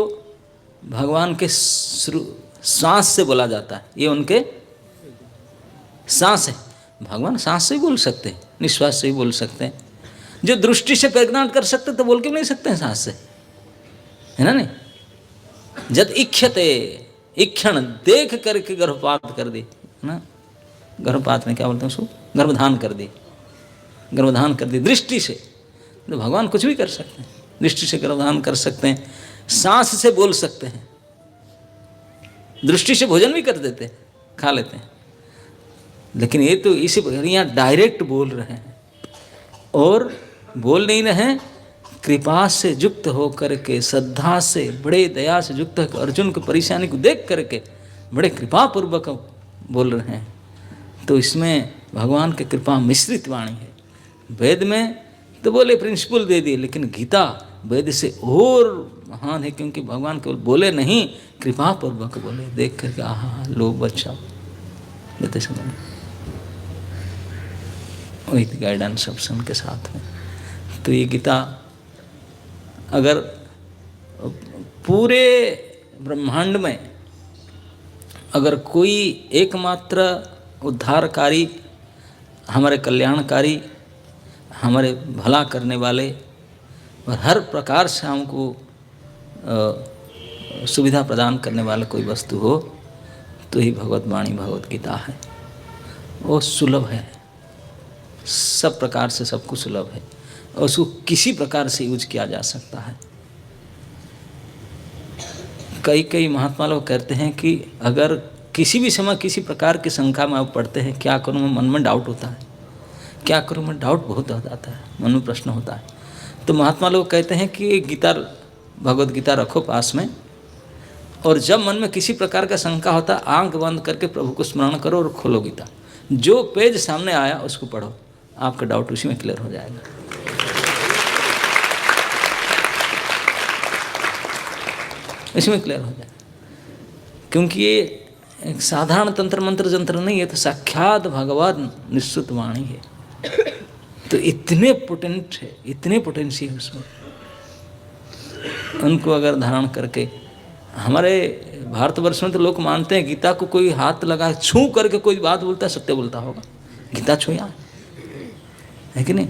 भगवान के सांस से बोला जाता है, ये उनके सांस है। भगवान सांस से ही बोल सकते हैं, निश्वास से ही बोल सकते हैं। जो दृष्टि से प्रज्ञान कर सकते तो बोल के भी नहीं सकते हैं सांस से, है ना। नहीं, जब इच्छते, इक्षण देख करके गर्भपात कर दी ना, गर्भपात में क्या बोलते हैं उसको, गर्भधान कर दी, गर्भधान कर दी दृष्टि से। तो भगवान कुछ भी कर सकते हैं, दृष्टि से गर्भधान कर सकते हैं, सांस से बोल सकते हैं, दृष्टि से भोजन भी कर देते हैं, खा लेते हैं। लेकिन ये तो इसी यहाँ डायरेक्ट बोल रहे हैं, और बोल नहीं रहे, कृपा से युक्त होकर के, श्रद्धा से, बड़े दया से युक्त होकर अर्जुन की परेशानी को देख करके बड़े कृपा पूर्वक बोल रहे हैं। तो इसमें भगवान की कृपा मिश्रित वाणी है। वेद में तो बोले प्रिंसिपल दे दिए, लेकिन गीता वेद से और महान है, क्योंकि भगवान केवल बोले नहीं, कृपा पूर्वक बोले। देख करके आहा लो बच्चा लेते समय विद गाइडेंस ऑप्शन के साथ में। तो ये गीता अगर पूरे ब्रह्मांड में अगर कोई एकमात्र उद्धारकारी, हमारे कल्याणकारी, हमारे भला करने वाले और हर प्रकार से हमको सुविधा प्रदान करने वाला कोई वस्तु हो तो ही भगवत वाणी भगवत गीता है। वो सुलभ है, सब प्रकार से सबको सुलभ है और उसको किसी प्रकार से यूज किया जा सकता है। कई महात्मा लोग कहते हैं कि अगर किसी भी समय किसी प्रकार की शंका में आप पढ़ते हैं, क्या करूँ मैं, मन में डाउट होता है, क्या करूँ मैं, डाउट बहुत हो जाता है, मन में प्रश्न होता है, तो महात्मा लोग कहते हैं कि गीता, भगवत गीता रखो पास में, और जब मन में किसी प्रकार का शंका होता है आंख बंद करके प्रभु को स्मरण करो और खोलो गीता, जो पेज सामने आया उसको पढ़ो, आपका डाउट उसी में क्लियर हो जाएगा। इसमें क्लियर हो जाए, क्योंकि ये एक साधारण तंत्र मंत्र जंत्र नहीं है, तो साक्षात भगवान निश्चित वाणी है। तो इतने पोटेंट है, इतने पोटेंसी है उसमें, उनको अगर धारण करके, हमारे भारतवर्ष में तो लोग मानते हैं गीता को कोई हाथ लगा छू करके कोई बात बोलता है सत्य बोलता होगा, गीता छुया है कि नहीं,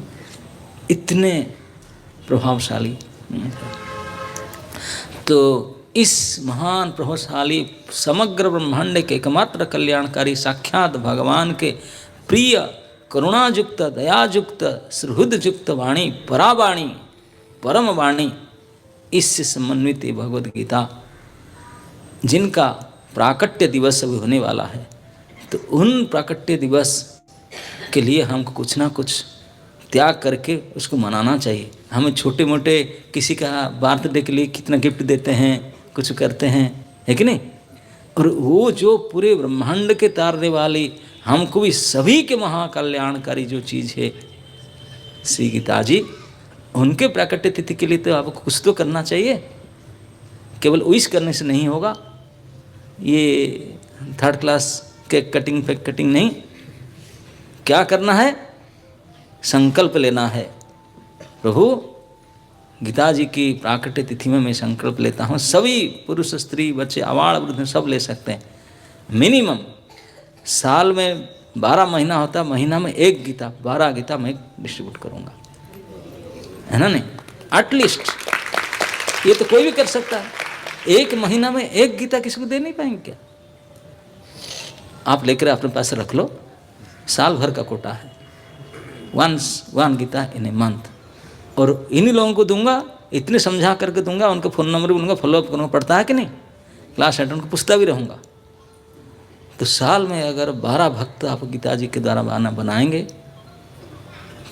इतने प्रभावशाली। तो इस महान प्रभावशाली समग्र ब्रह्मांड के एकमात्र कल्याणकारी साक्षात भगवान के प्रिय करुणायुक्त दयायुक्त सुहृदयुक्त वाणी, परावाणी, परम वाणी, इससे समन्वित भगवद गीता, जिनका प्राकट्य दिवस अभी होने वाला है, तो उन प्राकट्य दिवस के लिए हमको कुछ ना कुछ त्याग करके उसको मनाना चाहिए। हमें छोटे मोटे किसी का बर्थडे के लिए कितना गिफ्ट देते हैं, कुछ करते हैं, है कि नहीं, और वो जो पूरे ब्रह्मांड के तारने वाली, हमको भी सभी के महाकल्याणकारी जो चीज़ है श्री गीता जी, उनके प्राकट्य तिथि के लिए तो आपको कुछ तो करना चाहिए, केवल विश करने से नहीं होगा। ये थर्ड क्लास केक कटिंग पे कटिंग नहीं, क्या करना है, संकल्प लेना है। प्रभु गीता जी की प्राकट्य तिथि में मैं संकल्प लेता हूँ, सभी पुरुष स्त्री बच्चे आवाड़ वृद्ध सब ले सकते हैं, मिनिमम साल में 12 महीना होता, महीना में एक गीता, 12 गीता मैं डिस्ट्रीब्यूट करूँगा, है ना, नहीं एटलीस्ट, ये तो कोई भी कर सकता है। एक महीना में एक गीता किसी को दे नहीं पाएंगे क्या? आप लेकर अपने पास रख लो, साल भर का कोटा है, one Gita in a month, और इन्हीं लोगों को दूंगा, इतने समझा करके दूंगा, उनका फ़ोन नंबर भी उनका फॉलोअप करूँगा, पड़ता है कि नहीं, क्लास अटेंड को पूछता भी रहूँगा। तो साल में अगर 12 भक्त आप गीता जी के द्वारा बनाएंगे,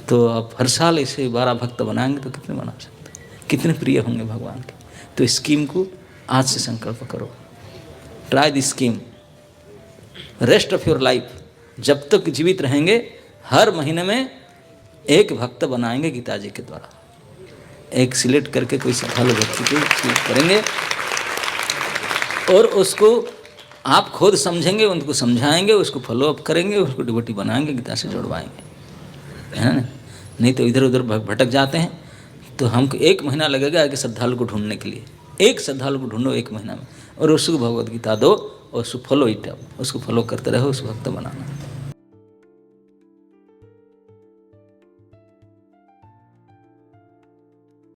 तो आप हर साल ऐसे 12 भक्त बनाएंगे तो कितने बना सकते, कितने प्रिय होंगे भगवान के। तो इस स्कीम को आज से संकल्प करो, try this scheme, rest of your life, जब तक जीवित रहेंगे हर महीने में एक भक्त बनाएंगे गीता जी के द्वारा, एक सिलेक्ट करके कोई श्रद्धालु भक्ति को सिलेक्ट करेंगे और उसको आप खुद समझेंगे, उनको समझाएंगे, उसको फॉलोअप करेंगे, उसको डिवोटी बनाएंगे, गीता से जोड़वाएंगे, है ना। नहीं तो इधर उधर भटक जाते हैं, तो हमको 1 महीना लगेगा एक श्रद्धालु को ढूंढने के लिए, एक श्रद्धालु को ढूंढो 1 महीना में, और उसको भगवद गीता दो और उसको फॉलो इट, उसको फॉलो करते रहो, उसको भक्त बनाना।